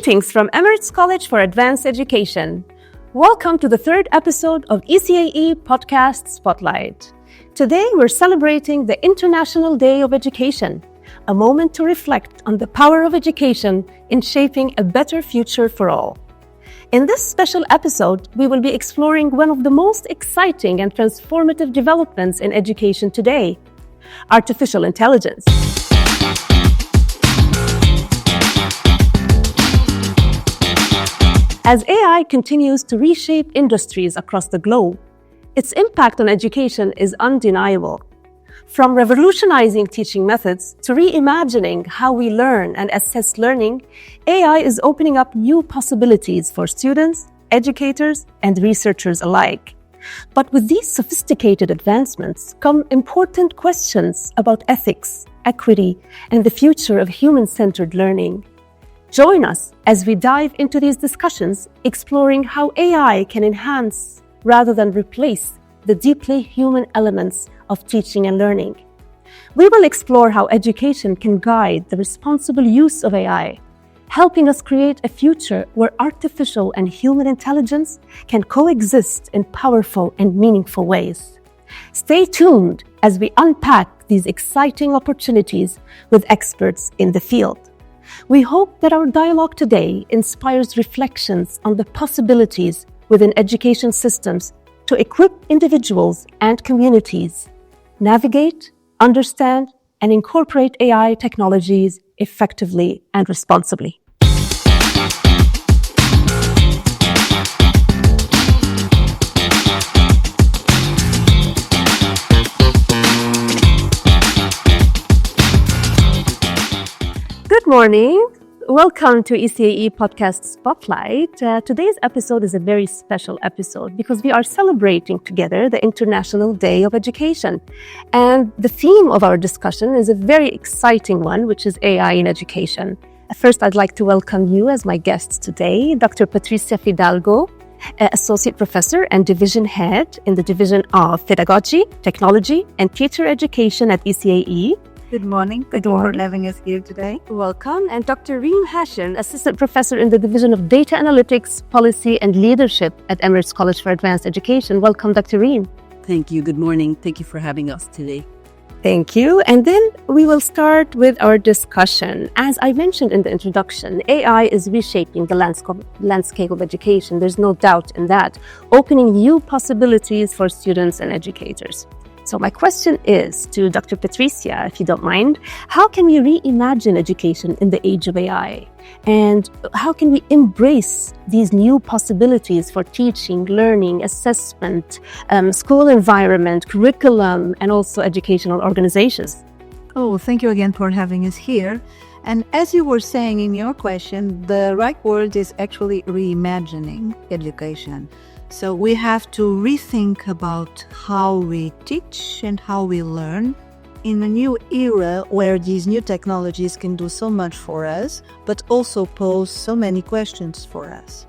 Greetings from Emirates College for Advanced Education. Welcome to the third episode of ECAE Podcast Spotlight. Today we're celebrating the International Day of Education, a moment to reflect on the power of education in shaping a better future for all. In this special episode, we will be exploring one of the most exciting and transformative developments in education today: artificial intelligence. As AI continues to reshape industries across the globe, its impact on education is undeniable. From revolutionizing teaching methods to reimagining how we learn and assess learning, AI is opening up new possibilities for students, educators, and researchers alike. But with these sophisticated advancements come important questions about ethics, equity, and the future of human-centered learning. Join us as we dive into these discussions, exploring how AI can enhance rather than replace the deeply human elements of teaching and learning. We will explore how education can guide the responsible use of AI, helping us create a future where artificial and human intelligence can coexist in powerful and meaningful ways. Stay tuned as we unpack these exciting opportunities with experts in the field. We hope that our dialogue today inspires reflections on the possibilities within education systems to equip individuals and communities, navigate, understand, and incorporate AI technologies effectively and responsibly. Good morning. Welcome to ECAE Podcast Spotlight. Today's episode is a very special episode because we are celebrating together the International Day of Education. And the theme of our discussion is a very exciting one, which is AI in education. First, I'd like to welcome you as my guest today, Dr. Patricia Fidalgo, Associate Professor and Division Head in the Division of Pedagogy, Technology, and Teacher Education at ECAE. Good morning. Thank you for having us here today. Welcome. And Dr. Reem Hashan, Assistant Professor in the Division of Data Analytics, Policy and Leadership at Emirates College for Advanced Education. Welcome, Dr. Reem. Thank you. Good morning. Thank you for having us today. Thank you. And then we will start with our discussion. As I mentioned in the introduction, AI is reshaping the landscape of education. There's no doubt in that, opening new possibilities for students and educators. So my question is to Dr. Patricia, if you don't mind, how can we reimagine education in the age of AI? And how can we embrace these new possibilities for teaching, learning, assessment, school environment, curriculum, and also educational organizations? Oh, thank you again for having us here. And as you were saying in your question, the right word is actually reimagining education. So we have to rethink about how we teach and how we learn in a new era where these new technologies can do so much for us, but also pose so many questions for us.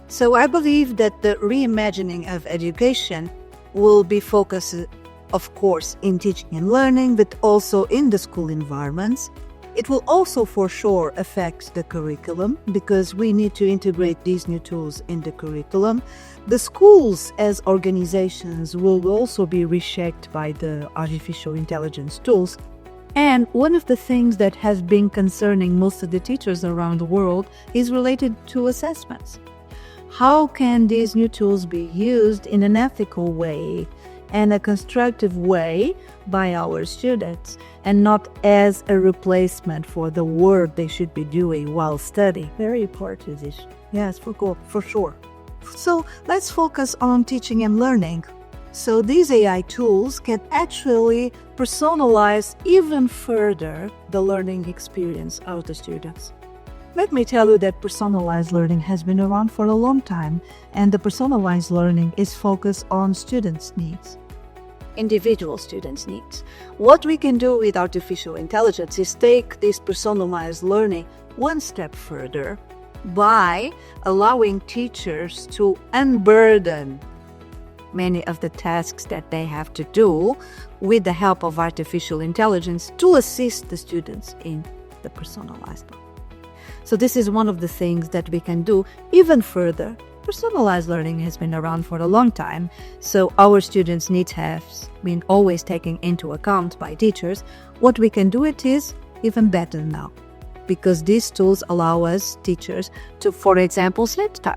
So I believe that the reimagining of education will be focused, of course, in teaching and learning, but also in the school environments. It will also for sure affect the curriculum because we need to integrate these new tools in the curriculum. The schools as organizations will also be reshaped by the artificial intelligence tools. And one of the things that has been concerning most of the teachers around the world is related to assessments. How can these new tools be used in an ethical way and a constructive way by our students and not as a replacement for the work they should be doing while studying? Very important issue. Yes, for sure. So let's focus on teaching and learning. So these AI tools can actually personalize even further the learning experience of the students. Let me tell you that personalized learning has been around for a long time, and the personalized learning is focused on students' needs. Individual students' needs. What we can do with artificial intelligence is take this personalized learning one step further by allowing teachers to unburden many of the tasks that they have to do with the help of artificial intelligence to assist the students in the personalized learning. So this is one of the things that we can do even further. Personalized learning has been around for a long time, so our students' needs have been always taken into account by teachers. What we can do it is even better now, because these tools allow us, teachers, to, for example, set time.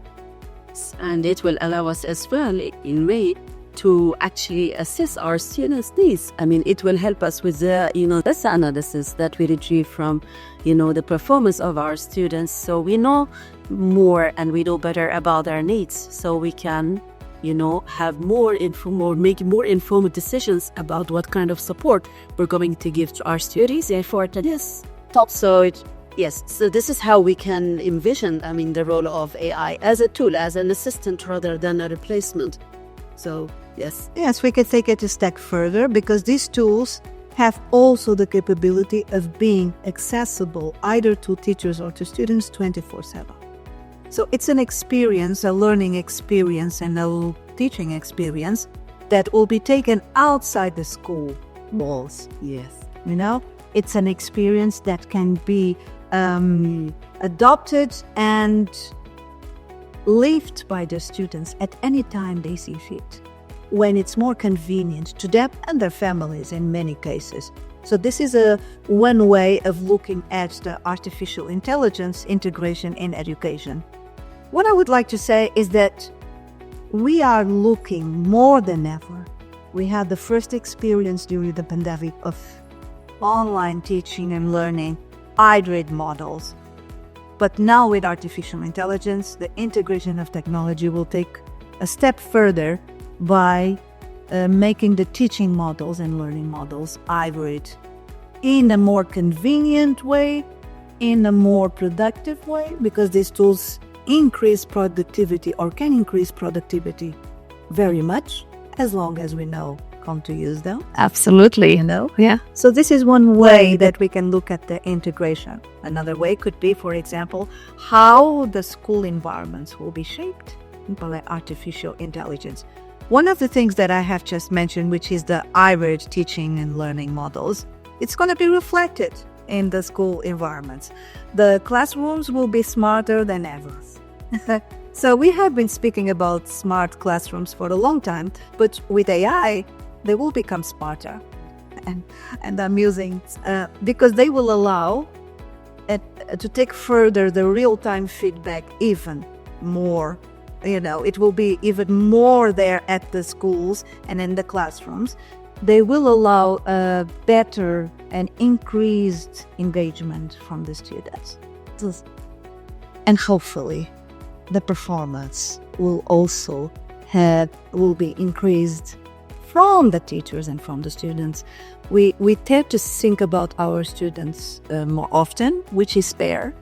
And it will allow us as well, in way, to actually assess our students' needs. I mean, it will help us with the, data analysis that we retrieve from, the performance of our students. So we know more and we know better about their needs. So we can, have make more informed decisions about what kind of support we're going to give to our students. Therefore, to this top. So this is how we can envision, the role of AI as a tool, as an assistant rather than a replacement. So, yes. Yes, we can take it a step further, because these tools have also the capability of being accessible either to teachers or to students 24/7. So it's an experience, a learning experience and a teaching experience that will be taken outside the school walls. Yes. It's an experience that can be adopted and lived by the students at any time they see fit, when it's more convenient to them and their families in many cases. So this is one way of looking at the artificial intelligence integration in education. What I would like to say is that we are looking more than ever. We had the first experience during the pandemic of online teaching and learning, hybrid models. But now with artificial intelligence, the integration of technology will take a step further by making the teaching models and learning models hybrid in a more convenient way, in a more productive way, because these tools increase productivity or can increase productivity very much, as long as we know how to use them. Absolutely. Yeah. So this is one way that we can look at the integration. Another way could be, for example, how the school environments will be shaped by artificial intelligence. One of the things that I have just mentioned, which is the hybrid teaching and learning models, it's going to be reflected in the school environments. The classrooms will be smarter than ever. So we have been speaking about smart classrooms for a long time, but with AI, they will become smarter and amusing because they will allow to take further the real-time feedback even more. It will be even more there at the schools and in the classrooms. They will allow a better and increased engagement from the students. And hopefully the performance will also will be increased from the teachers and from the students. We tend to think about our students more often, which is fair,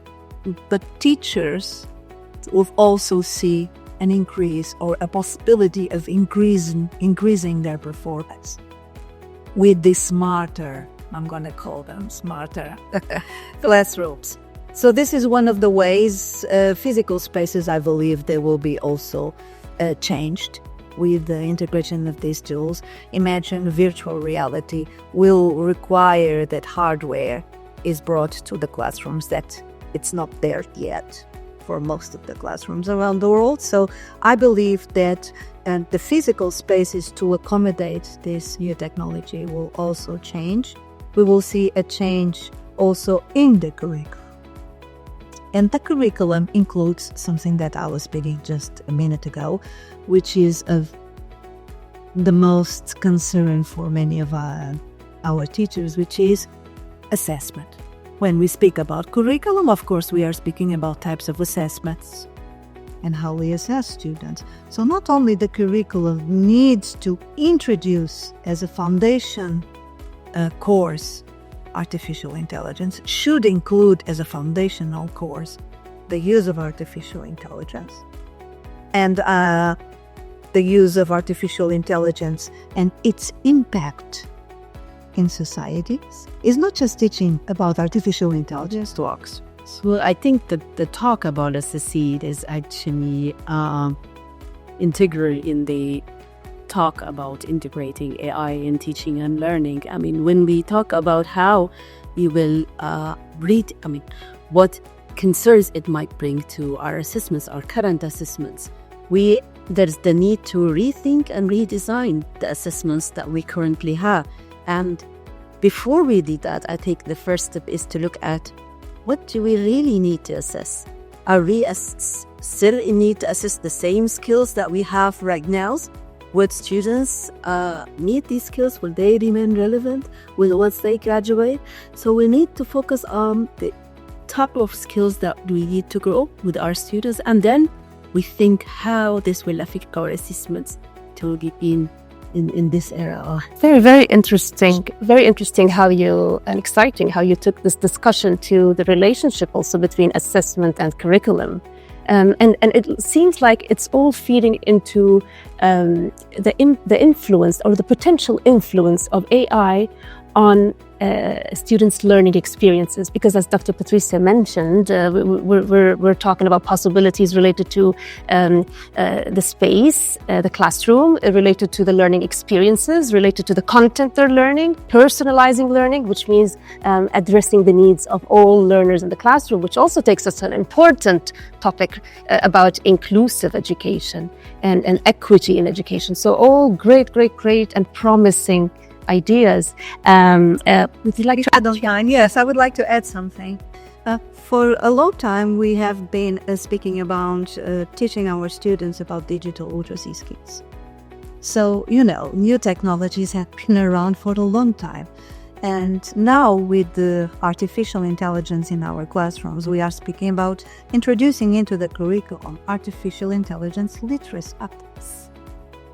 but teachers will also see an increase or a possibility of increasing their performance with the smarter, I'm going to call them smarter, classrooms. So this is one of the ways physical spaces, I believe, they will be also changed with the integration of these tools. Imagine virtual reality will require that hardware is brought to the classrooms, that it's not there yet for most of the classrooms around the world. So I believe that the physical spaces to accommodate this new technology will also change. We will see a change also in the curriculum. And the curriculum includes something that I was speaking just a minute ago, which is of the most concern for many of our teachers, which is assessment. When we speak about curriculum, of course, we are speaking about types of assessments and how we assess students. So not only the curriculum needs to introduce as a foundation course, artificial intelligence should include as a foundational course the use of artificial intelligence and the use of artificial intelligence and its impact in societies is not just teaching about artificial intelligence talks. So I think that the talk about SSE is actually integral in the talk about integrating AI in teaching and learning. I mean, when we talk about how we will what concerns it might bring to our assessments, our current assessments. There's the need to rethink and redesign the assessments that we currently have. And before we do that, I think the first step is to look at what do we really need to assess? Are we still in need to assess the same skills that we have right now? Would students need these skills? Will they remain relevant once they graduate? So we need to focus on the type of skills that we need to grow with our students, and then we think how this will affect our assessments to be in this era. Very, very interesting. Very interesting and exciting how you took this discussion to the relationship also between assessment and curriculum. And it seems like it's all feeding into the influence or the potential influence of AI on students' learning experiences, because as Dr. Patricia mentioned, we're talking about possibilities related to the space, the classroom, related to the learning experiences, related to the content they're learning, personalizing learning, which means addressing the needs of all learners in the classroom, which also takes us to an important topic about inclusive education and equity in education. So all great and promising ideas. Would you like to add on? Yes, I would like to add something. For a long time, we have been speaking about teaching our students about digital literacy skills. So, new technologies have been around for a long time. And now with the artificial intelligence in our classrooms, we are speaking about introducing into the curriculum artificial intelligence literacy updates,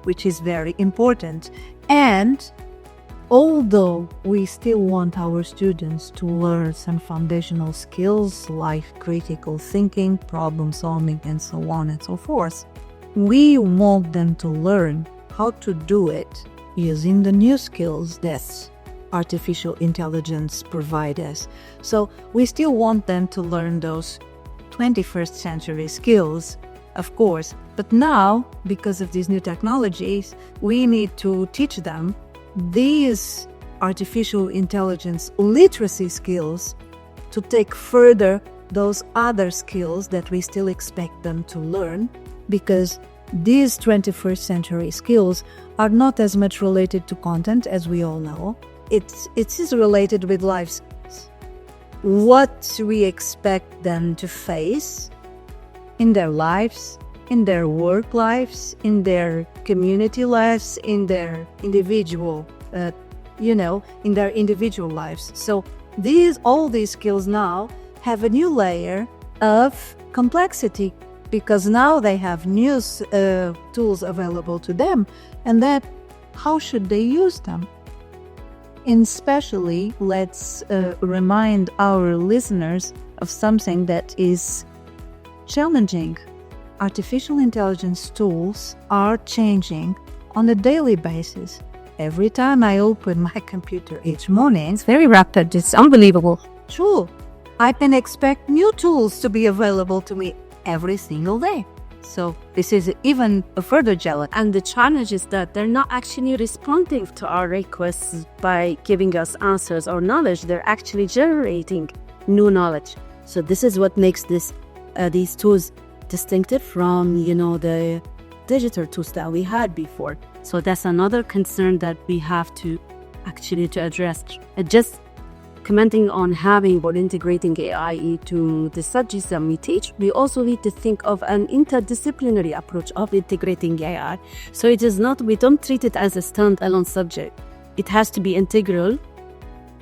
which is very important. And although we still want our students to learn some foundational skills like critical thinking, problem solving, and so on and so forth, we want them to learn how to do it using the new skills that artificial intelligence provides us. So we still want them to learn those 21st century skills, of course, but now, because of these new technologies, we need to teach them these artificial intelligence literacy skills to take further those other skills that we still expect them to learn, because these 21st century skills are not as much related to content as we all know. It is related with life skills. What we expect them to face in their lives, in their work lives, in their community lives, in their individual, in their individual lives. So all these skills now have a new layer of complexity, because now they have new tools available to them, and that how should they use them? And especially, let's remind our listeners of something that is challenging. Artificial intelligence tools are changing on a daily basis. Every time I open my computer each morning, It's very rapid. It's unbelievable. true, I can expect new tools to be available to me every single day. So this is even a further challenge. And the challenge is that they're not actually responding to our requests by giving us answers or knowledge. They're actually generating new knowledge. So this is what makes these tools distinctive from, the digital tools that we had before. So that's another concern that we have to address. Just commenting on having or integrating AI into the subjects that we teach, we also need to think of an interdisciplinary approach of integrating AI. So we don't treat it as a standalone subject. It has to be integral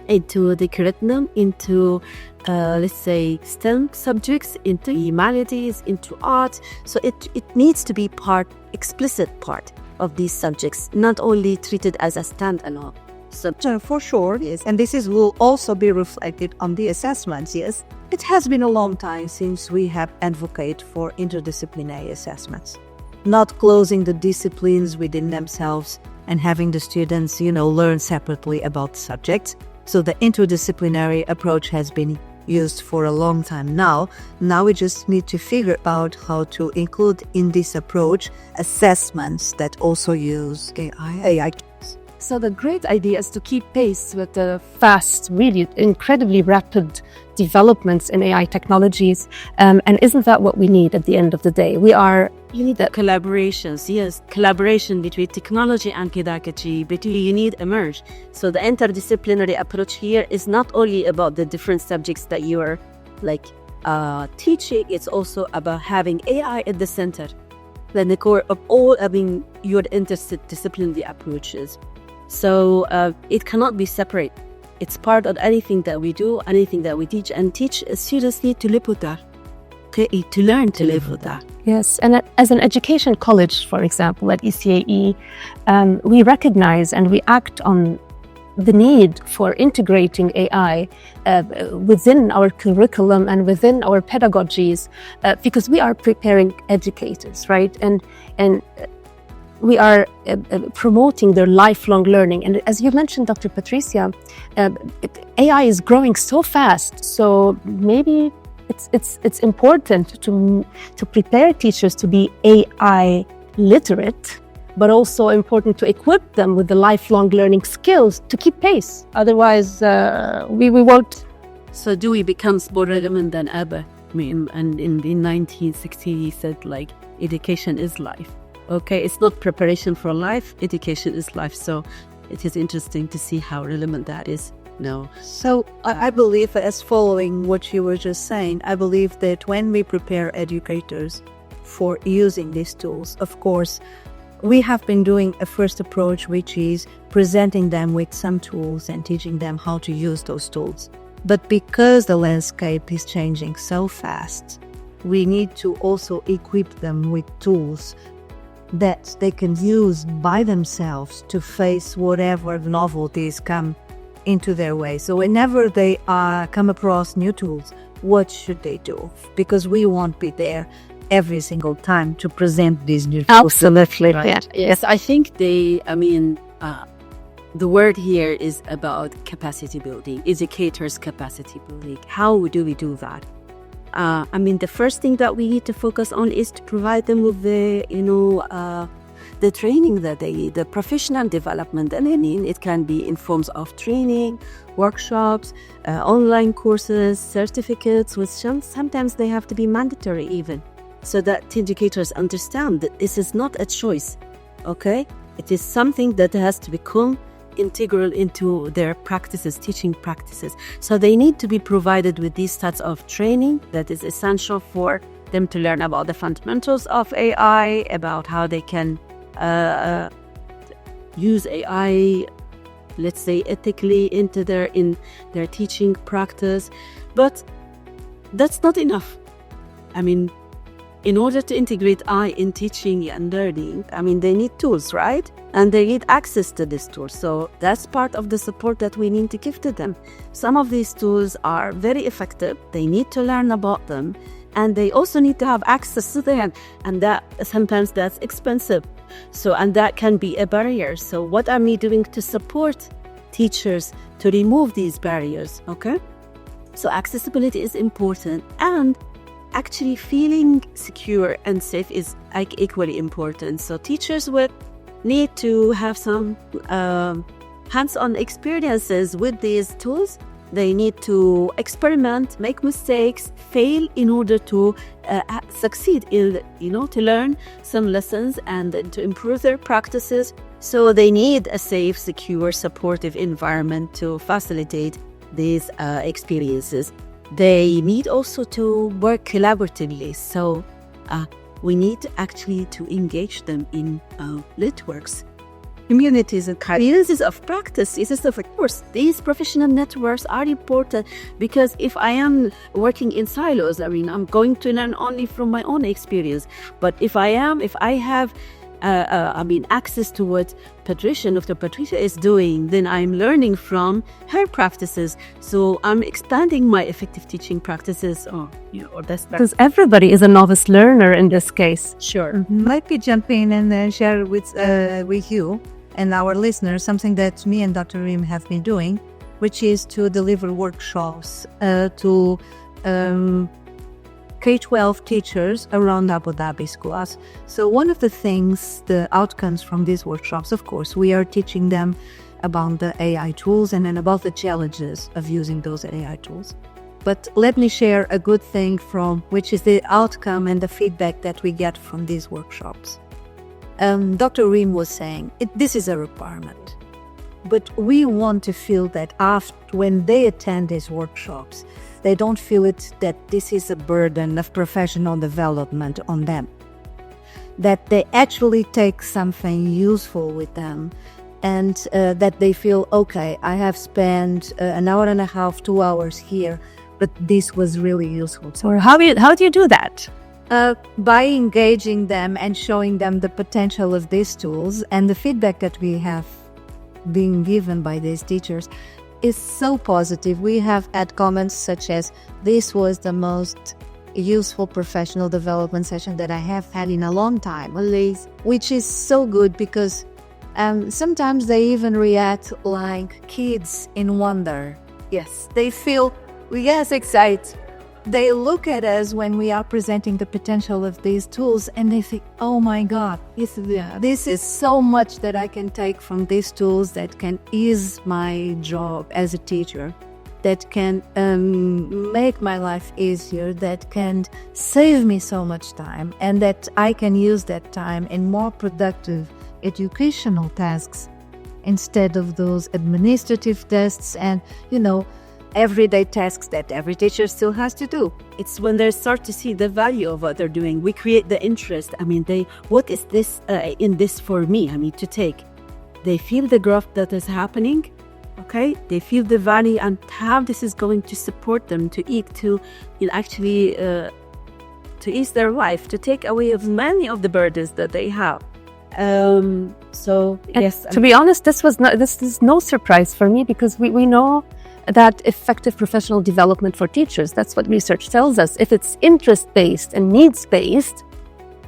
into the curriculum, into, let's say, STEM subjects, into humanities, into art. So it needs to be explicit part of these subjects, not only treated as a standalone. For sure, yes. And will also be reflected on the assessments, yes. It has been a long time since we have advocated for interdisciplinary assessments, not closing the disciplines within themselves and having the students, learn separately about subjects. So the interdisciplinary approach has been used for a long time now. Now we just need to figure out how to include in this approach assessments that also use AI. So the great idea is to keep pace with the fast, really incredibly rapid developments in AI technologies. And isn't that what we need at the end of the day? You need that Collaborations, yes, collaboration between technology and pedagogy, you need a merge. So the interdisciplinary approach here is not only about the different subjects that you are teaching, it's also about having AI at the center, then the core of all, your interdisciplinary approaches. So it cannot be separate. It's part of anything that we do, anything that we teach, and teach seriously to live with that. Okay, to learn to live with that. Yes, and as an education college, for example, at ECAE, we recognize and we act on the need for integrating AI within our curriculum and within our pedagogies, because we are preparing educators, right? And we are promoting their lifelong learning. And as you mentioned, Dr. Patricia, AI is growing so fast, so maybe it's important to prepare teachers to be AI literate, but also important to equip them with the lifelong learning skills to keep pace. Otherwise, we won't. So Dewey becomes more relevant than ever. And in 1960, he said, education is life. Okay, it's not preparation for life, education is life. So it is interesting to see how relevant that is. No. So I believe, as following what you were just saying, I believe that when we prepare educators for using these tools, of course, we have been doing a first approach, which is presenting them with some tools and teaching them how to use those tools. But because the landscape is changing so fast, we need to also equip them with tools that they can use by themselves to face whatever novelties come into their way. So whenever they come across new tools, what should they do? Because we won't be there every single time to present these new tools. Absolutely. Right. Yes, I think the word here is about capacity building, educators' capacity building. How do we do that? The first thing that we need to focus on is to provide them with the training that they need, the professional development that they need. It can be in forms of training, workshops, online courses, certificates, which sometimes they have to be mandatory even, so that educators understand that this is not a choice, okay? It is something that has to become integral into their practices, teaching practices. So they need to be provided with these types of training that is essential for them to learn about the fundamentals of AI, about how they can use AI, let's say, ethically in their teaching practice. But that's not enough. In order to integrate AI in teaching and learning, they need tools, right? And they need access to these tools. So that's part of the support that we need to give to them. Some of these tools are very effective. They need to learn about them. And they also need to have access to them. And that sometimes that's expensive. So, and that can be a barrier. So what are we doing to support teachers to remove these barriers, okay? So accessibility is important. And actually feeling secure and safe is equally important. So teachers would need to have some hands-on experiences with these tools. They need to experiment, make mistakes, fail in order to succeed in, to learn some lessons and to improve their practices. So they need a safe, secure, supportive environment to facilitate these experiences. They need also to work collaboratively. So we need actually to engage them in networks, communities and communities of practice. Of course, these professional networks are important, because if I am working in silos, I'm going to learn only from my own experience. But if I have access to what Dr. Patricia is doing, then I'm learning from her practices. So I'm expanding my effective teaching practices, or that's because everybody is a novice learner in this case. Sure. Mm-hmm. Let me jump in and share with you and our listeners something that me and Dr. Reem have been doing, which is to deliver workshops to K-12 teachers around Abu Dhabi schools. So one of the things, the outcomes from these workshops, of course, we are teaching them about the AI tools and then about the challenges of using those AI tools. But let me share a good thing which is the outcome and the feedback that we get from these workshops. Dr. Reem was saying, this is a requirement. But we want to feel that when they attend these workshops, they don't feel that this is a burden of professional development on them. That they actually take something useful with them, and that they feel, okay, I have spent an hour and a half, 2 hours here, but this was really useful. So how do you do that? By engaging them and showing them the potential of these tools, and the feedback that we have been given by these teachers is so positive. We have had comments such as, this was the most useful professional development session that I have had in a long time, which is so good because sometimes they even react like kids in wonder. Yes, they feel, excited. They look at us when we are presenting the potential of these tools and they think, oh my God, this is so much that I can take from these tools that can ease my job as a teacher, that can make my life easier, that can save me so much time, and that I can use that time in more productive educational tasks instead of those administrative tasks and, everyday tasks that every teacher still has to do. It's when they start to see the value of what they're doing, we create the interest. What is this in this for me? To take. They feel the growth that is happening. Okay, they feel the value and how this is going to support them to ease their life, to take away of many of the burdens that they have. To be honest, this is no surprise for me, because we know that effective professional development for teachers, that's what research tells us. If it's interest-based and needs-based,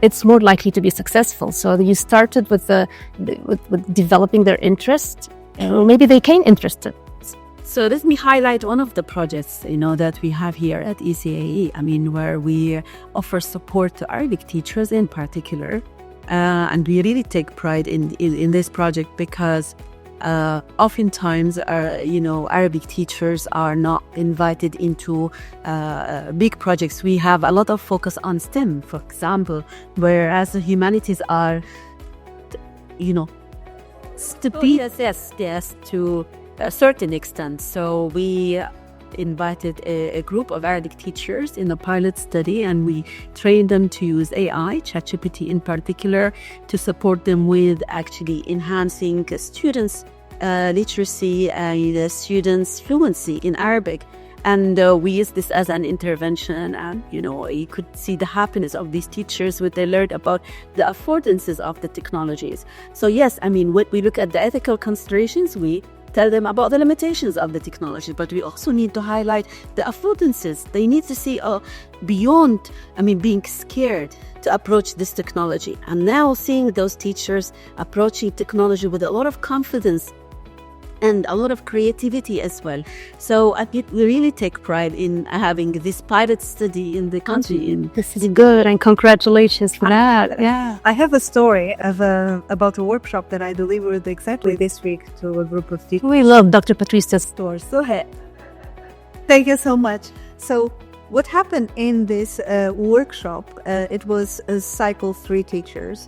it's more likely to be successful. So you started with developing their interest, maybe they came interested. So let me highlight one of the projects, that we have here at ECAE. Where we offer support to Arabic teachers in particular, and we really take pride in this project because oftentimes, Arabic teachers are not invited into big projects. We have a lot of focus on STEM, for example, whereas the humanities are, to a certain extent. So we invited a group of Arabic teachers in a pilot study, and we trained them to use AI, ChatGPT in particular, to support them with actually enhancing students' literacy and students' fluency in Arabic. And we use this as an intervention, and you could see the happiness of these teachers when they learned about the affordances of the technologies. So yes, when we look at the ethical considerations, we tell them about the limitations of the technology, but we also need to highlight the affordances. They need to see beyond, being scared to approach this technology. And now seeing those teachers approaching technology with a lot of confidence and a lot of creativity as well. So we really take pride in having this pilot study in the country. This is good, and congratulations for that. Yeah, I have a story about a workshop that I delivered exactly this week to a group of teachers. We love Dr. Patricia's stories. Go ahead. Thank you so much. So what happened in this workshop, it was cycle 3 teachers.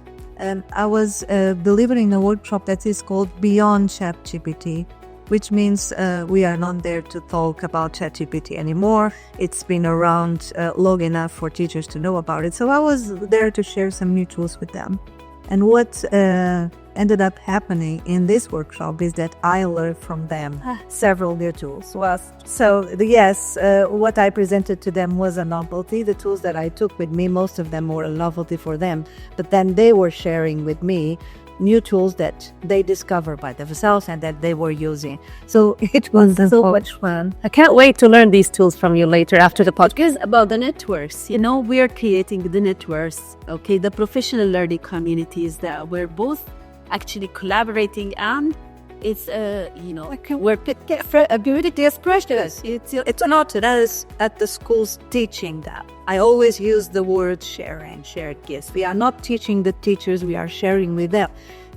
I was delivering a workshop that is called Beyond ChatGPT, which means we are not there to talk about ChatGPT anymore. It's been around long enough for teachers to know about it. So I was there to share some new tools with them. And what ended up happening in this workshop is that I learned from them several new tools. What I presented to them was a novelty. The tools that I took with me, most of them were a novelty for them. But then they were sharing with me new tools that they discovered by themselves and that they were using. So it was so much fun. I can't wait to learn these tools from you later after the podcast. About the networks, we are creating the networks, the professional learning communities that we're both actually collaborating and It's Where ability is precious. It's not us at the schools teaching that. I always use the word sharing, shared gifts. We are not teaching the teachers, we are sharing with them.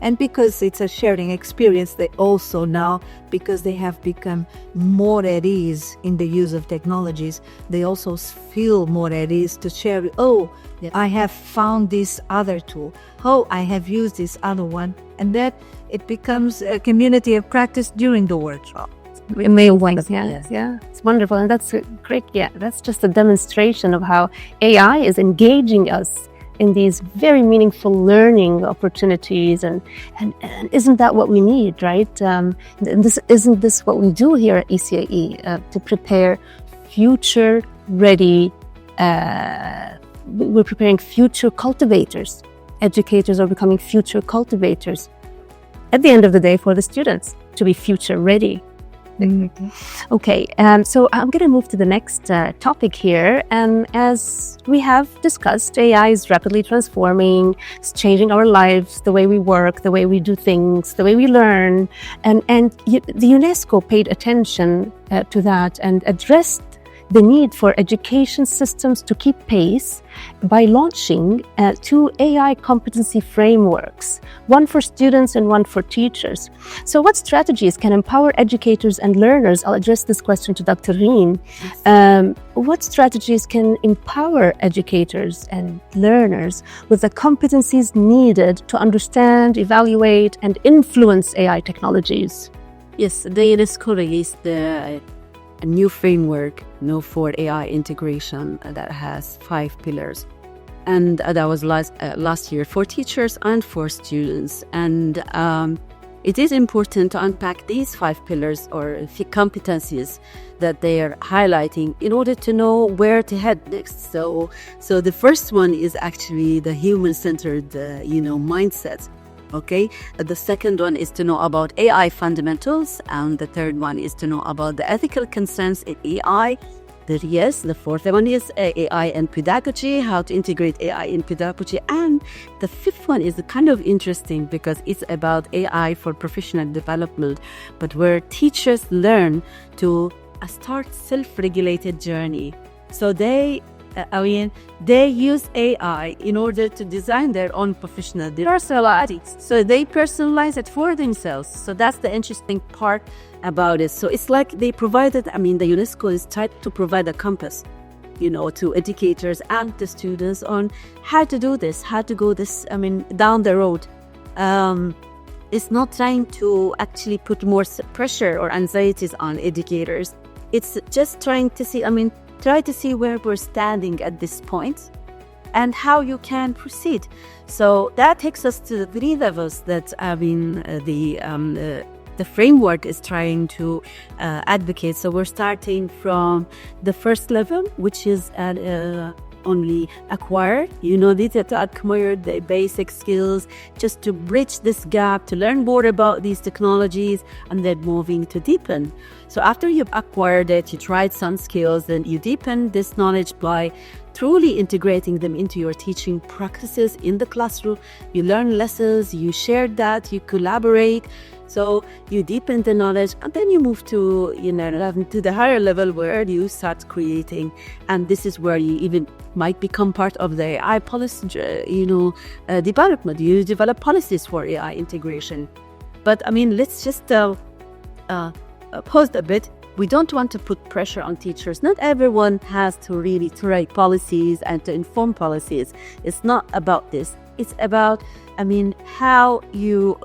And because it's a sharing experience, they also now, because they have become more at ease in the use of technologies, they also feel more at ease to share. Oh, I have found this other tool. Oh, I have used this other one. And that it becomes a community of practice during the workshop. Amazing. Yeah. It's wonderful. And that's great. Yeah, that's just a demonstration of how AI is engaging us in these very meaningful learning opportunities. And isn't that what we need, right? And isn't this what we do here at ECAE to prepare future-ready, we're preparing future cultivators. Educators are becoming future cultivators at the end of the day for the students to be future-ready. Okay, so I'm going to move to the next topic here. And as we have discussed, AI is rapidly transforming, it's changing our lives, the way we work, the way we do things, the way we learn. And the UNESCO paid attention to that and addressed the need for education systems to keep pace by launching 2 AI competency frameworks, one for students and one for teachers. So what strategies can empower educators and learners? I'll address this question to Dr. Reen. What strategies can empower educators and learners with the competencies needed to understand, evaluate, and influence AI technologies? Yes, the UNESCO released a new framework, for AI integration that has 5 pillars, and that was last year for teachers and for students. And it is important to unpack these 5 pillars or competencies that they are highlighting in order to know where to head next. So the first one is actually the human-centered, mindset. Okay, the second one is to know about AI fundamentals, and the third one is to know about the ethical concerns in AI. The fourth one is AI and pedagogy, how to integrate AI in pedagogy. And the fifth one is kind of interesting because it's about AI for professional development, but where teachers learn to start self-regulated journey. So they use AI in order to design their own professional personalities. So they personalize it for themselves. So that's the interesting part about it. So it's like they provided, the UNESCO is trying to provide a compass, to educators and the students on how to do this, how to go this, down the road. It's not trying to actually put more pressure or anxieties on educators. It's just trying to see, try to see where we're standing at this point and how you can proceed. So that takes us to the 3 levels that the framework is trying to advocate. So we're starting from the first level, which is only acquire. Need to acquire the basic skills just to bridge this gap, to learn more about these technologies, and then moving to deepen. So after you've acquired it, you tried some skills, then you deepen this knowledge by truly integrating them into your teaching practices in the classroom. You learn lessons, you share that, you collaborate. So you deepen the knowledge, and then you move to to the higher level where you start creating, and this is where you even might become part of the AI policy, development. You develop policies for AI integration. But let's just pause a bit. We don't want to put pressure on teachers. Not everyone has to really write policies and to inform policies. It's not about this. It's about, how you,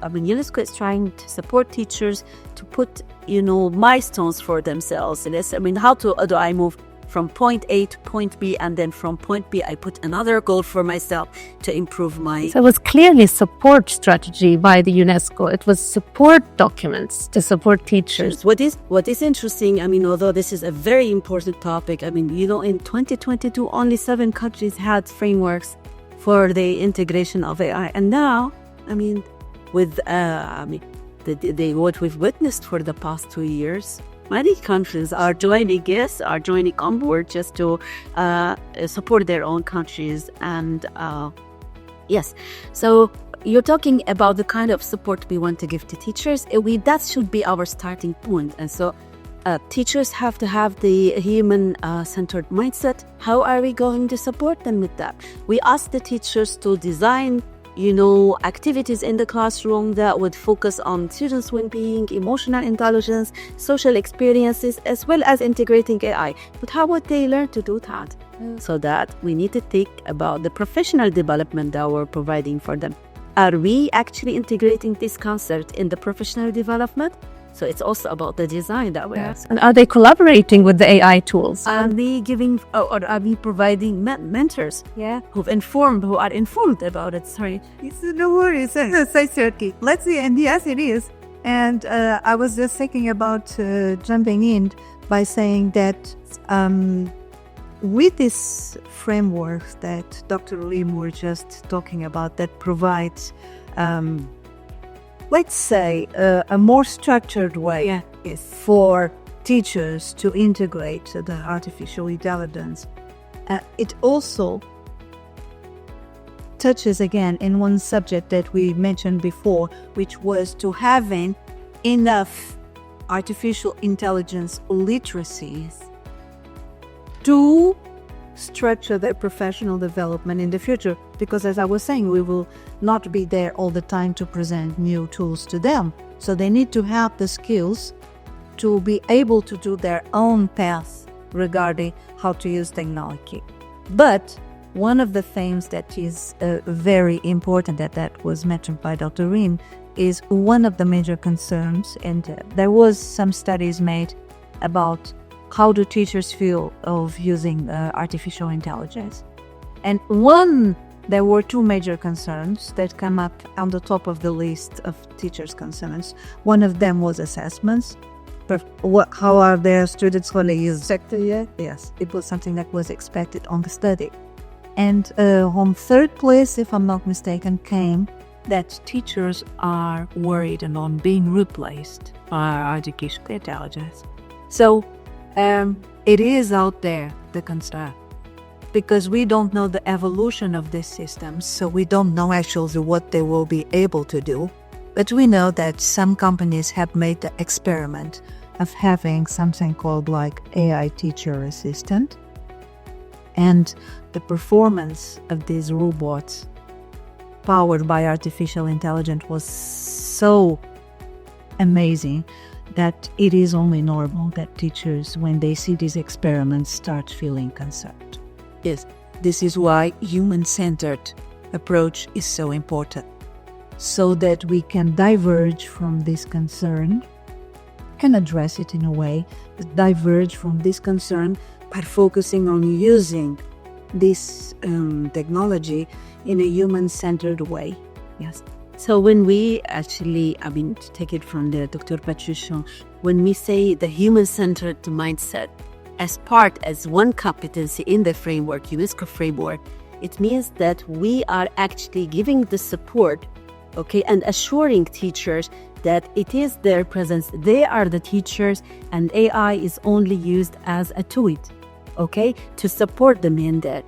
UNESCO is trying to support teachers to put, milestones for themselves. And how do I move from point A to point B, and then from point B, I put another goal for myself to improve my... So it was clearly support strategy by the UNESCO. It was support documents to support teachers. What is interesting, although this is a very important topic, in 2022, only 7 countries had frameworks for the integration of AI. And now, with what we've witnessed for the past 2 years, many countries are joining on board just to support their own countries. And yes, so you're talking about the kind of support we want to give to teachers. That should be our starting point. And so teachers have to have the human-centered mindset. How are we going to support them with that? We ask the teachers to design, activities in the classroom that would focus on students' well-being, emotional intelligence, social experiences, as well as integrating AI. But how would they learn to do that? So that we need to think about the professional development that we're providing for them. Are we actually integrating this concept in the professional development? So it's also about the design that we have. And are they collaborating with the AI tools? Are we giving, or are we providing mentors? Who are informed about it? Sorry. No worries. Let's see. And yes, it is. And I was just thinking about jumping in by saying that with this framework that Dr. Lim were just talking about, that provides, let's say, a more structured way for teachers to integrate the artificial intelligence. It also touches again in one subject that we mentioned before, which was to having enough artificial intelligence literacies to structure their professional development in the future. Because as I was saying, we will not be there all the time to present new tools to them. So they need to have the skills to be able to do their own path regarding how to use technology. But one of the things that is very important that was mentioned by Dr. Rim is one of the major concerns, and there was some studies made about how do teachers feel of using artificial intelligence. And there were two major concerns that come up on the top of the list of teachers' concerns. One of them was assessments. How are their students going to use it? Yes, it was something that was expected on the study. And on third place, if I'm not mistaken, came that teachers are worried about being replaced by artificial intelligence. So it is out there, the concern, because we don't know the evolution of these systems, so we don't know actually what they will be able to do. But we know that some companies have made the experiment of having something called like AI teacher assistant. And the performance of these robots powered by artificial intelligence was so amazing that it is only normal that teachers, when they see these experiments, start feeling concerned. Yes, this is why human-centered approach is so important, so that we can diverge from this concern, can address it in a way, but diverge from this concern by focusing on using this technology in a human-centered way. Yes. So when we actually, to take it from the Dr. Patricia, when we say the human-centered mindset as one competency in the framework, UNESCO framework, it means that we are actually giving the support, and assuring teachers that it is their presence. They are the teachers, and AI is only used as a tool, to support them in that.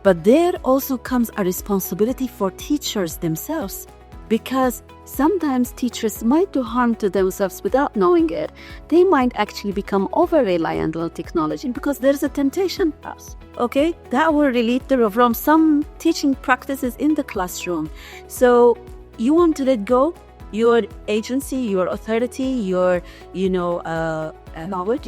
But there also comes a responsibility for teachers themselves, because sometimes teachers might do harm to themselves without knowing it. They might actually become over-reliant on technology because there's a temptation house, that will relate from some teaching practices in the classroom. So you want to let go your agency, your authority, your knowledge,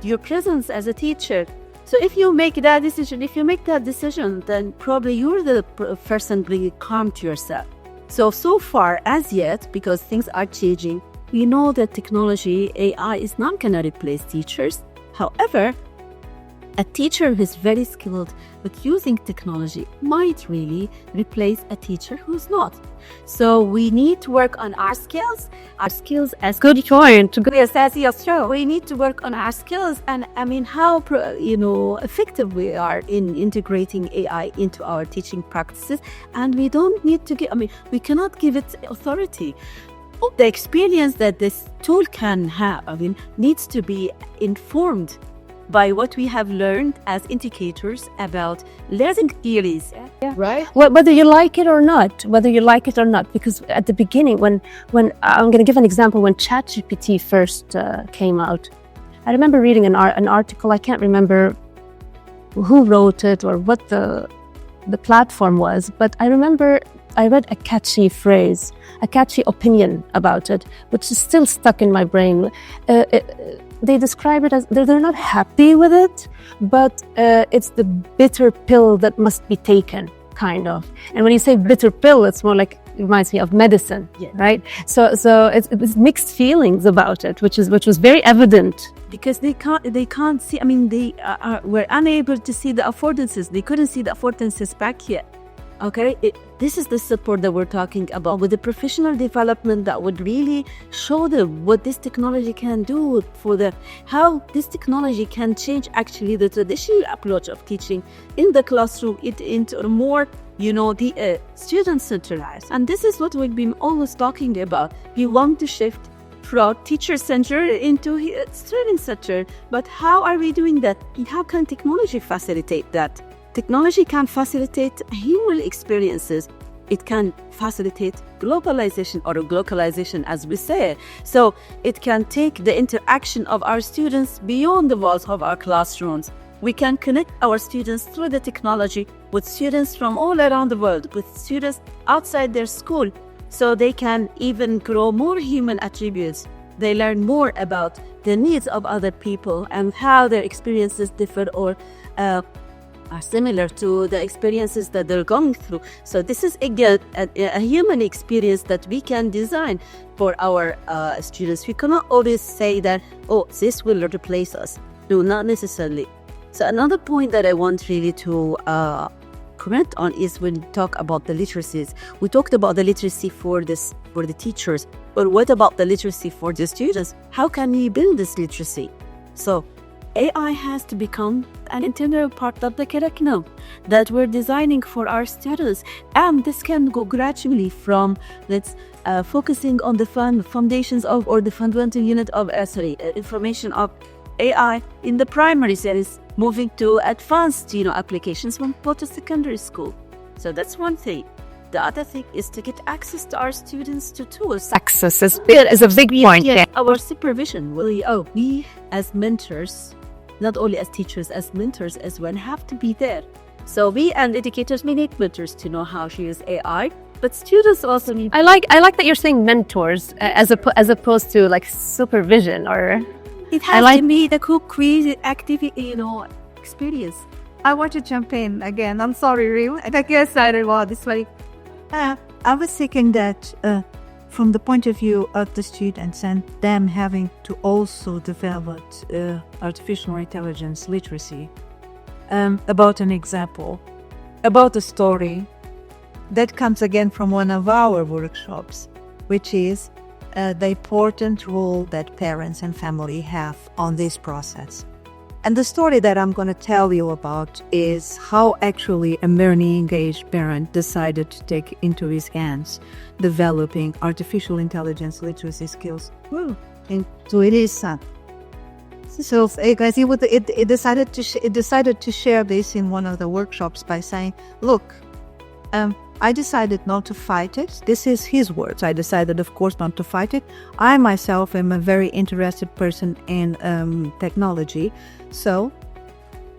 your presence as a teacher. So if you make that decision, then probably you're the person bringing harm to yourself. So far, as yet, because things are changing, we know that technology, AI, is not going to replace teachers. However, a teacher who's very skilled with using technology might really replace a teacher who's not. So we need to work on our skills as good point. we need to work on our skills and how effective we are in integrating AI into our teaching practices. And we don't need to we cannot give it authority. The experience that this tool can have, needs to be informed by what we have learned as indicators about learning theories. Right? Whether you like it or not, because at the beginning, when I'm going to give an example, when ChatGPT first came out, I remember reading an article. I can't remember who wrote it or what the platform was, but I remember I read a catchy phrase, a catchy opinion about it, which is still stuck in my brain. They describe it as they're not happy with it, but it's the bitter pill that must be taken, kind of. And when you say bitter pill, it's more like, it reminds me of medicine, right? So it's mixed feelings about it, which was very evident. Because they can't see, I mean, they were unable to see the affordances. They couldn't see the affordances back yet. Okay, this is the support that we're talking about, with the professional development that would really show them what this technology can do how this technology can change actually the traditional approach of teaching in the classroom into a more, the student centralized. And this is what we've been always talking about. We want to shift from teacher center into student center, but how are we doing that? How can technology facilitate that? Technology can facilitate human experiences. It can facilitate globalization, or glocalization as we say. So it can take the interaction of our students beyond the walls of our classrooms. We can connect our students through the technology with students from all around the world, with students outside their school, so they can even grow more human attributes. They learn more about the needs of other people and how their experiences differ or are similar to the experiences that they're going through. So this is again a human experience that we can design for our students. We cannot always say that, this will replace us. No, not necessarily. So another point that I want really to comment on is when we talk about the literacies. We talked about the literacy for the teachers, but what about the literacy for the students? How can we build this literacy? So AI has to become an integral part of the curriculum that we're designing for our students, and this can go gradually from focusing on the foundations of, or the fundamental unit of information of AI in the primary series, moving to advanced applications from post-secondary school. So that's one thing. The other thing is to get access to our students to tools. Access is a big point. Yes, our supervision will we as mentors, not only as teachers, as mentors as well, have to be there. So we and educators may need mentors to know how to use AI, but students also need. I like that you're saying mentors as opposed to like supervision, or it has to be the co-creative activity, experience. I want to jump in again. I'm sorry, Reem. I get excited about this one. I was thinking that from the point of view of the students and them having to also develop artificial intelligence literacy, about an example, about a story that comes again from one of our workshops, which is the important role that parents and family have on this process. And the story that I'm going to tell you about is how actually a very engaged parent decided to take into his hands developing artificial intelligence literacy skills into his son. So, guys, it decided to share this in one of the workshops by saying, "Look, I decided not to fight it." This is his words. I decided, of course, not to fight it. I myself am a very interested person in technology. So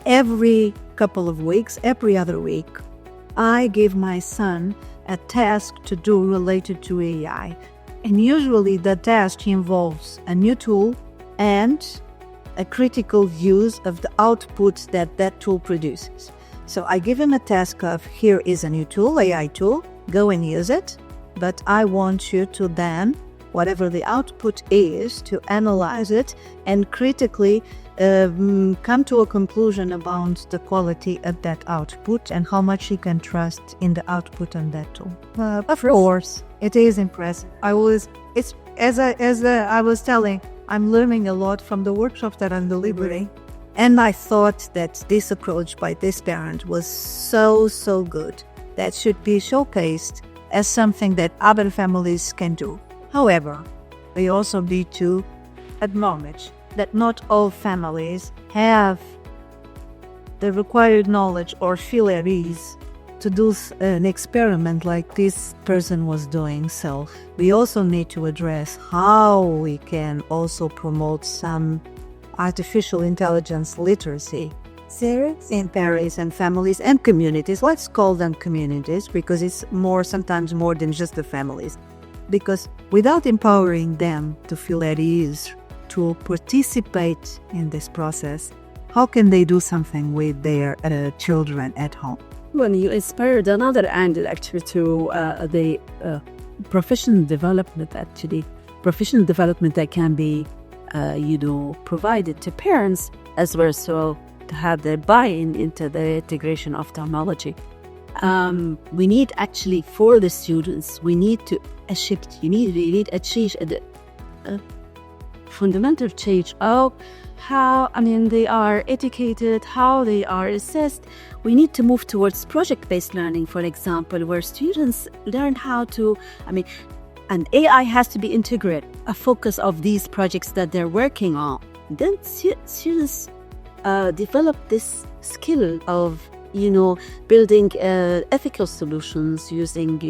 every couple of weeks, every other week, I give my son a task to do related to AI. And usually the task involves a new tool and a critical use of the output that tool produces. So I give him a task of, here is a new tool, AI tool, go and use it. But I want you to then, whatever the output is, to analyze it and critically come to a conclusion about the quality of that output and how much you can trust in the output on that tool. Of course, it is impressive. I was telling, I'm learning a lot from the workshops that I'm delivering. And I thought that this approach by this parent was so good that should be showcased as something that other families can do. However, we also need to acknowledge that not all families have the required knowledge or feel at ease to do an experiment like this person was doing. So we also need to address how we can also promote some artificial intelligence literacy in parents and families and communities. Let's call them communities because it's sometimes more than just the families. Because without empowering them to feel at ease, to participate in this process, how can they do something with their children at home? Well, you inspired another angle actually to the professional development. Actually, professional development that can be, provided to parents as well, so to have their buy-in into the integration of technology. We need actually for the students, we need to a shift. We need a change, a fundamental change of how they are educated, how they are assessed. We need to move towards project-based learning, for example, where students learn how to, and AI has to be integrated, a focus of these projects that they're working on. Then students develop this skill of, building ethical solutions using,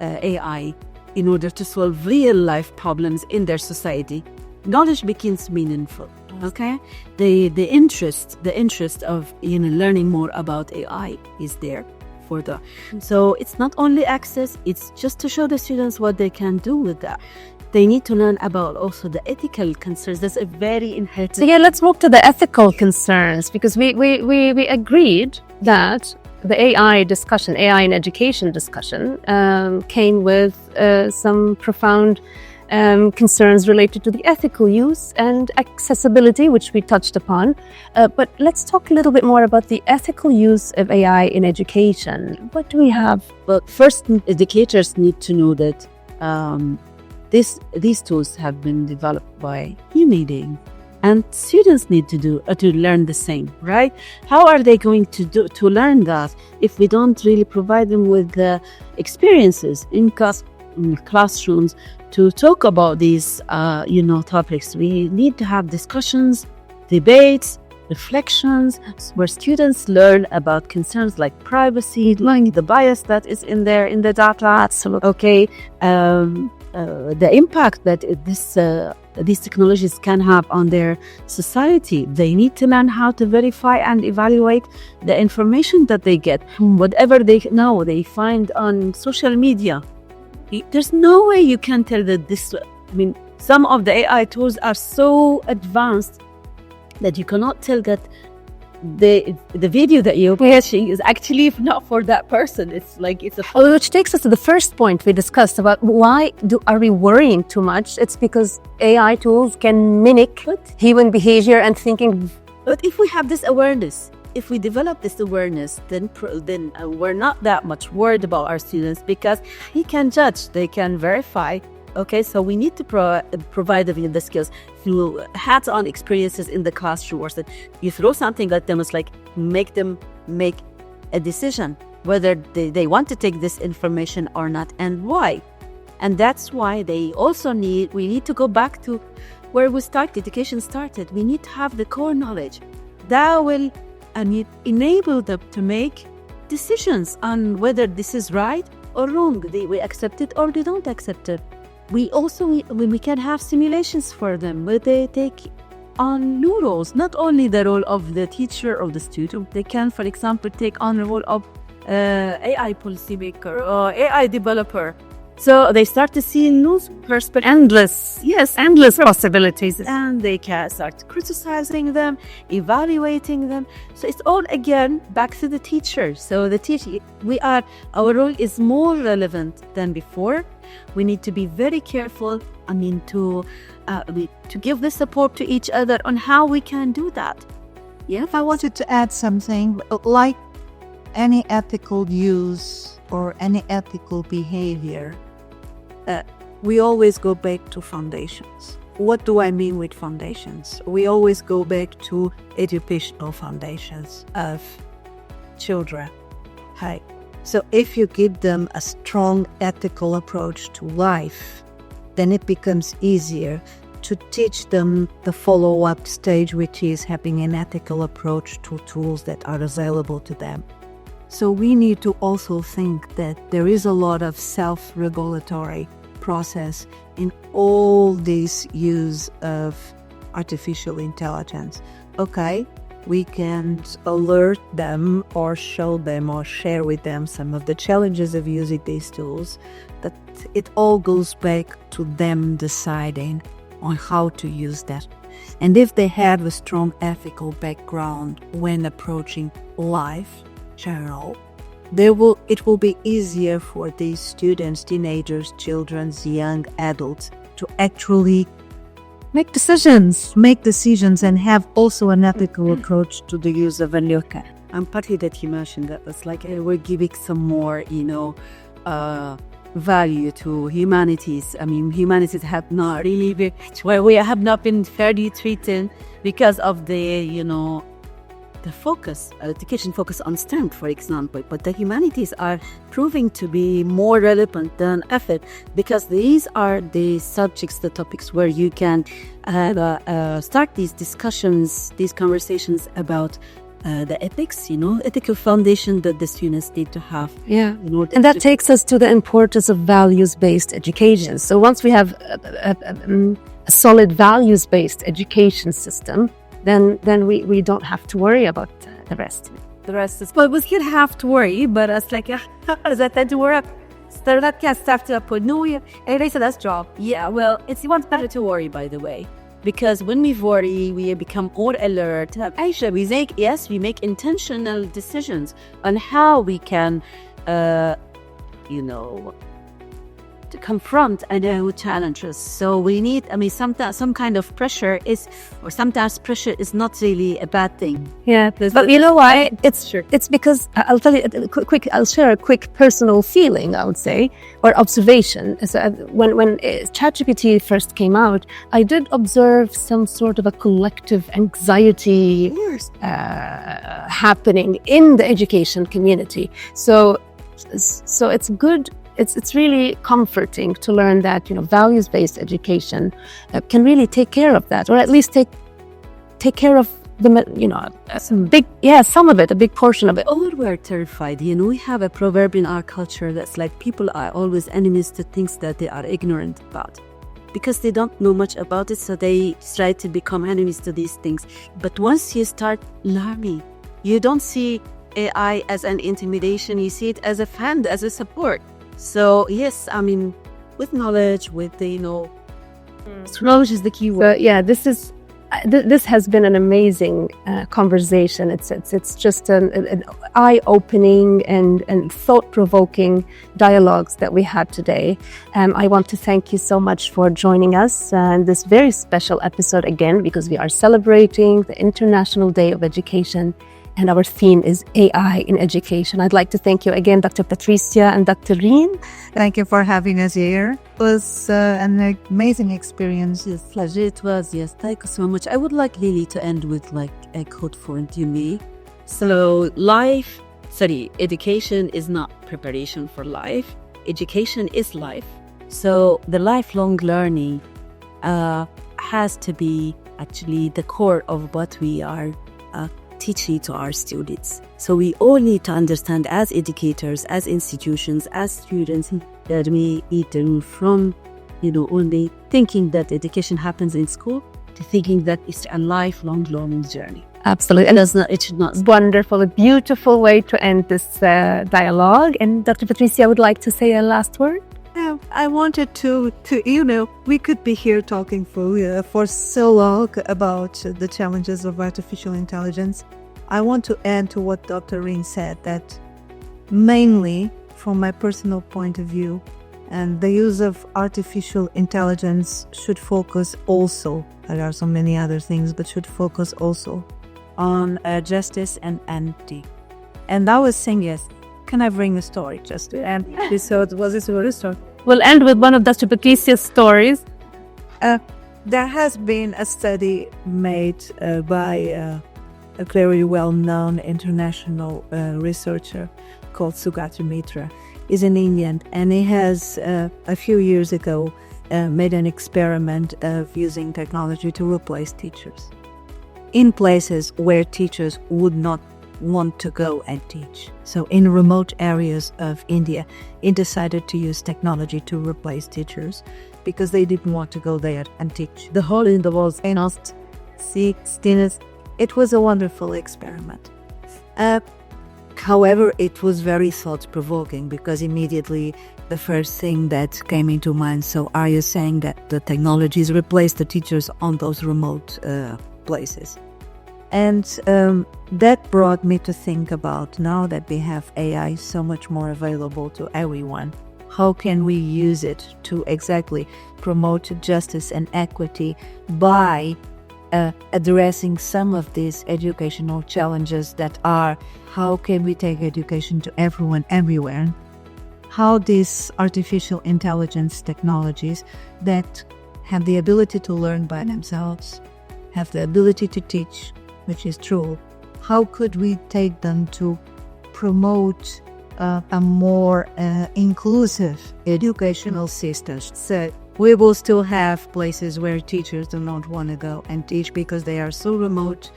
AI in order to solve real-life problems in their society. Knowledge becomes meaningful. Okay, the interest of learning more about AI is there for the. So it's not only access; it's just to show the students what they can do with that. They need to learn about also the ethical concerns. That's a very inherent. So let's move to the ethical concerns, because we agreed that the AI discussion, AI in education discussion, came with some profound concerns related to the ethical use and accessibility, which we touched upon. But let's talk a little bit more about the ethical use of AI in education. What do we have? Well, first, educators need to know that these tools have been developed by human, and students need to learn the same, right? How are they going to learn that if we don't really provide them with the experiences in classrooms to talk about these topics? We need to have discussions, debates, reflections, where students learn about concerns like privacy, learning the bias that is in the data. Absolutely. Okay, the impact that these technologies can have on their society. They need to learn how to verify and evaluate the information that they get. Whatever they find on social media. There's no way you can tell that this. Some of the AI tools are so advanced that you cannot tell that the video that you're watching is actually not for that person. It's like which takes us to the first point we discussed about why are we worrying too much? It's because AI tools can mimic human behavior and thinking. But if we have this awareness, if we develop this awareness, then we're not that much worried about our students, because he can judge, they can verify. Okay, so we need to provide them the skills through hands-on experiences in the classroom, or that you throw something at them, it's like make them make a decision whether they want to take this information or not, and why. And that's why we need to go back to where education started. We need to have the core knowledge that will enable them to make decisions on whether this is right or wrong. We accept it or they don't accept it. We can have simulations for them where they take on new roles, not only the role of the teacher or the student. They can, for example, take on the role of AI policymaker or AI developer. So they start to see new endless possibilities, and they can start criticizing them, evaluating them. So it's all again back to the teacher. So our role is more relevant than before. We need to be very careful. To give the support to each other on how we can do that. Yeah, I wanted to add something like any ethical use or any ethical behavior. We always go back to foundations. What do I mean with foundations? We always go back to educational foundations of children. Hey, so if you give them a strong ethical approach to life, then it becomes easier to teach them the follow-up stage, which is having an ethical approach to tools that are available to them. So we need to also think that there is a lot of self-regulatory process in all this use of artificial intelligence. Okay, we can alert them or show them or share with them some of the challenges of using these tools, but it all goes back to them deciding on how to use that. And if they have a strong ethical background when approaching life, general, it will be easier for these students, teenagers, children, young adults to actually make decisions and have also an ethical approach to the use of VLUCA. I'm partly that you mentioned that it's like we're giving some more, value to humanities. I mean, humanities have not really been, where we have not been fairly treated because of the, the focus, education focus on STEM, for example. But the humanities are proving to be more relevant than ever because these are the subjects, the topics where you can start these discussions, these conversations about the ethics, ethical foundation that the students need to have. Yeah, and that takes us to the importance of values-based education. So once we have a solid values-based education system, then we don't have to worry about the rest. The rest is, well, we still have to worry, but it's like, that to worry. So that can start to put no, and that's job. Yeah, well, it's even better to worry, by the way. Because when we worry, we become more alert. Aisha, we make intentional decisions on how we can, to confront new challenges. So we need, sometimes some kind of pressure sometimes pressure is not really a bad thing. Yeah, but you know why? It's because I'll tell you I'll share a quick personal feeling, I would say, or observation. So when ChatGPT first came out, I did observe some sort of a collective anxiety happening in the education community. So it's good. It's really comforting to learn that values-based education can really take care of that, or at least take care of some of it, a big portion of it. All we're terrified. We have a proverb in our culture that's like people are always enemies to things that they are ignorant about, because they don't know much about it, so they try to become enemies to these things. But once you start learning, you don't see AI as an intimidation. You see it as a friend, as a support. So yes, with knowledge, with the knowledge is the key word. So, yeah, this has been an amazing conversation. It's just an eye-opening and thought-provoking dialogues that we had today. I want to thank you so much for joining us in this very special episode again, because we are celebrating the International Day of Education. And our theme is AI in education. I'd like to thank you again, Dr. Patricia and Dr. Reen. Thank you for having us here. It was an amazing experience. Yes, pleasure it was. Yes, thank you so much. I would like Lily to end with like a quote for me. So education is not preparation for life. Education is life. So the lifelong learning has to be actually the core of what we are teaching to our students. So we all need to understand, as educators, as institutions, as students, that we need to move from, only thinking that education happens in school to thinking that it's a lifelong learning journey. Absolutely. And it should not. Wonderful, a beautiful way to end this dialogue. And Dr. Patricia, I would like to say a last word. I wanted to we could be here talking for so long about the challenges of artificial intelligence. I want to add to what Dr. Reen said, that mainly from my personal point of view, and the use of artificial intelligence should focus also, there are so many other things, but should focus also on justice and empathy. And I was saying, yes, can I bring a story just to end this? So was this a story? We'll end with one of Dr. Patricia's stories. There has been a study made by a very well-known international researcher called Sugata Mitra. He's an Indian, and he has, a few years ago, made an experiment of using technology to replace teachers in places where teachers would not want to go and teach. So in remote areas of India, it decided to use technology to replace teachers because they didn't want to go there and teach. The hole in the walls and asked, see, stillness. It was a wonderful experiment. However, it was very thought-provoking because immediately the first thing that came into mind, so are you saying that the technologies replaced the teachers on those remote places? And that brought me to think about, now that we have AI so much more available to everyone, how can we use it to exactly promote justice and equity by addressing some of these educational challenges that are, how can we take education to everyone, everywhere? How these artificial intelligence technologies that have the ability to learn by themselves, have the ability to teach, which is true, how could we take them to promote a more inclusive educational system? So we will still have places where teachers do not want to go and teach because they are so remote,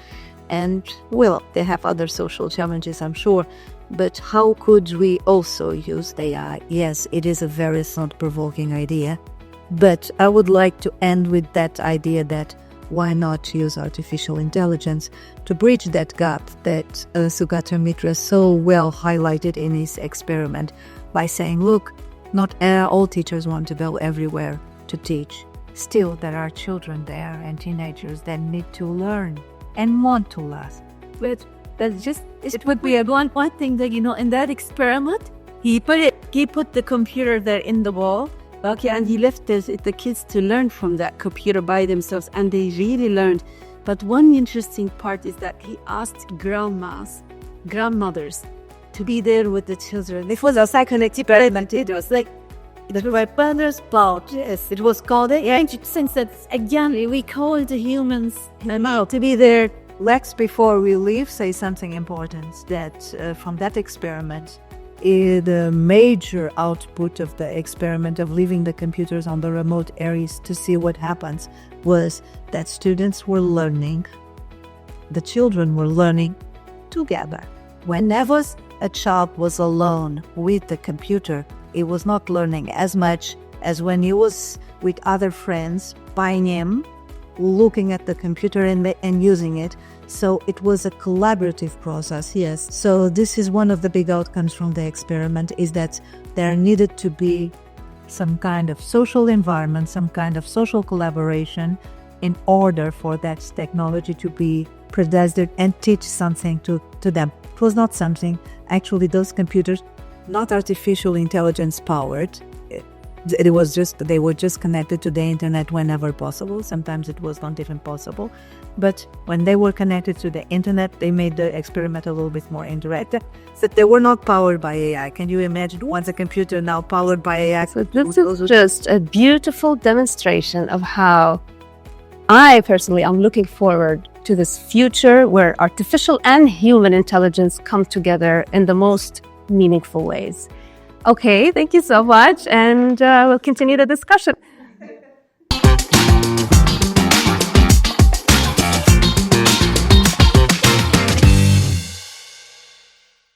and well, they have other social challenges, I'm sure. But how could we also use AI? Yes, it is a very thought-provoking idea, but I would like to end with that idea that why not use artificial intelligence to bridge that gap that Sugata Mitra so well highlighted in his experiment by saying, look, not all teachers want to go everywhere to teach. Still, there are children there and teenagers that need to learn and want to learn. But that's just, it would be a one thing that, in that experiment, he put the computer there in the wall. Okay, and he left the kids to learn from that computer by themselves, and they really learned. But one interesting part is that he asked grandmothers, to be there with the children. It was a second experiment. It was like the grandmother's part. Yes, it was called it. Yeah, Since that, again, we call the humans to be there. Let's, before we leave, say something important, that from that experiment, the major output of the experiment of leaving the computers on the remote areas to see what happens was that students were learning, the children were learning together. Whenever a child was alone with the computer, he was not learning as much as when he was with other friends by him, looking at the computer and using it. So it was a collaborative process, yes. So this is one of the big outcomes from the experiment, is that there needed to be some kind of social environment, some kind of social collaboration in order for that technology to be produced and teach something to them. It was not something, actually those computers, not artificial intelligence powered. It was just, they were just connected to the internet whenever possible. Sometimes it was not even possible. But when they were connected to the internet, they made the experiment a little bit more interactive. So they were not powered by AI. Can you imagine once a computer now powered by AI? So this is just a beautiful demonstration of how I personally am looking forward to this future where artificial and human intelligence come together in the most meaningful ways. Okay, thank you so much, and we'll continue the discussion.